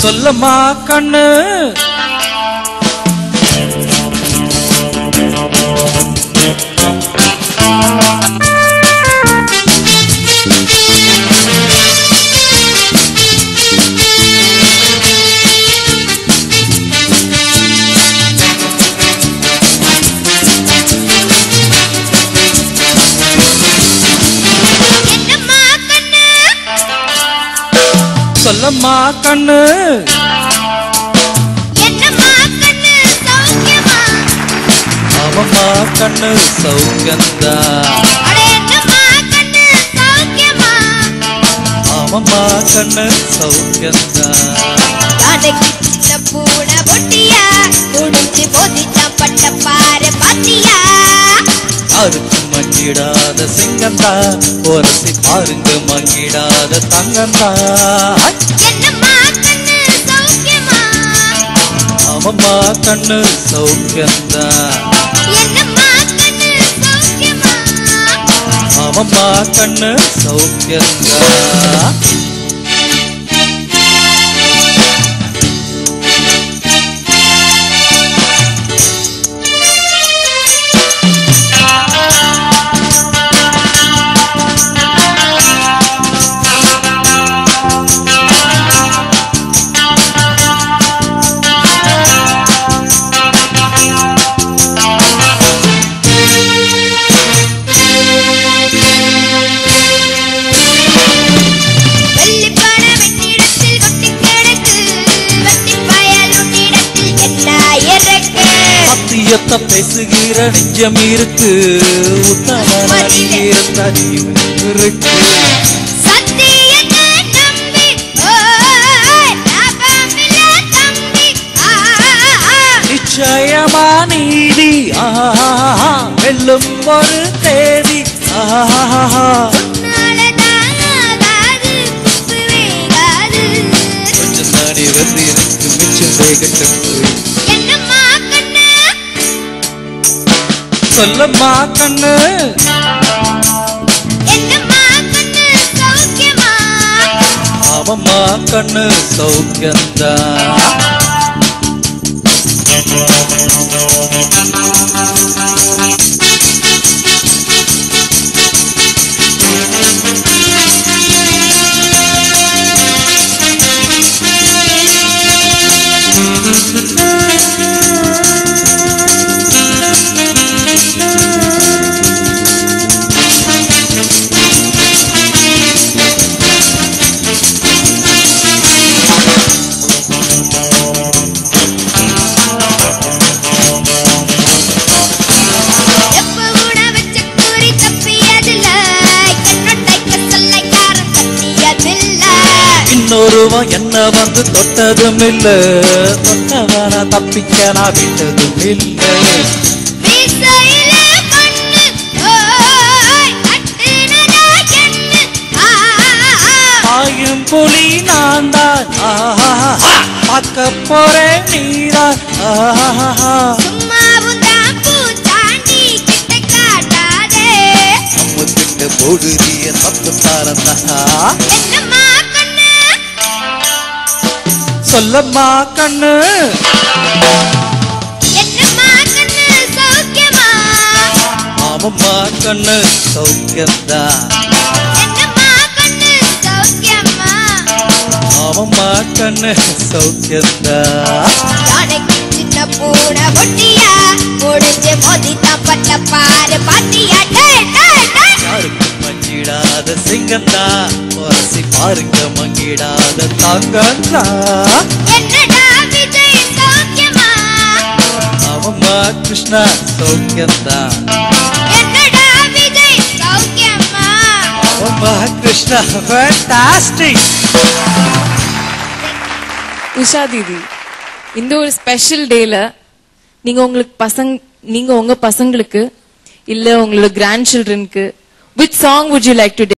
சொல்லம்மா கண்ணு சொல்லம்மா கண்ணு என்னம்மா கண்ணு சௌக்கியமா ஆமம்மா கண்ணு சௌக்கியந்தா அட என்னம்மா கண்ணு சௌக்கியமா ஆமம்மா கண்ணு சௌக்கியந்தா யானைக்கு சின்ன பூனை பொட்டியா குடிச்சு போதிச்சா பட்ட பாரு பாத்தியா யாருக்கு மங்கிடாத சிங்கந்தா ஒரசி பாருங்க மங்கிடாத தங்கந்தா என்னம்மா கண்ணு சௌக்கியமா ஆமம்மா கண்ணு சௌக்கியந்தா என்னம்மா கண்ணு சௌக்கியமா ஆமம்மா கண்ணு சௌக்கியந்தா சத்தியத்தை பேசுகிற நெஞ்சம் இருக்கு உத்தமனியும் இருக்கு சத்தியத்தை நம்பி தம்பி நிச்சயமா நீதி வெல்லும் ஒரு தேதி கொஞ்சம் தானே வந்து எனக்கு மிச்சம் வேகட்டும் சொல்லம்மா கண்ணு என்னம்மா கண்ணு சௌக்கியமா ஆமம்மா கண்ணு சௌக்கியந்தா இன்னொருவன் என்ன வந்து தொட்டதும் இல்ல தொட்டவன தப்பிக்க நான் விட்டதும் இல்ல பாயும் புலி நான் தான் பார்க்க போறேன் நீதான் கிட்ட போடுறிய தப்பு தாரந்தா சொல்லம்மா கண்ணு என்னம்மா கண்ணு சௌக்கியமா ஆமம்மா கண்ணு சௌக்கியந்தா என்னம்மா கண்ணு சௌக்கியமா ஆமம்மா கண்ணு சௌக்கியந்தா யானைக்கு சின்ன பூனை பொட்டியா முடிஞ்சு மோதித்தா பட்ட பாரு பாத்தியா யாருக்கு மங்கிடாத சிங்கந்தா வரசி பாருங்க மங்கிடாத தாங்கந்தா என்னடா விஜய் சௌக்கியமா ஆமம்மா கிருஷ்ணா சௌக்கியந்தா என்னடா விஜய் சௌக்கியமா ஆமம்மா கிருஷ்ணா ஃபேண்டாஸ்டிக் உஷா தீதி இந்த ஒரு ஸ்பெஷல் டேல நீங்க உங்க பசங்களுக்கு இல்ல உங்களோட grand சில்ட்ரனுக்கு which song would you like to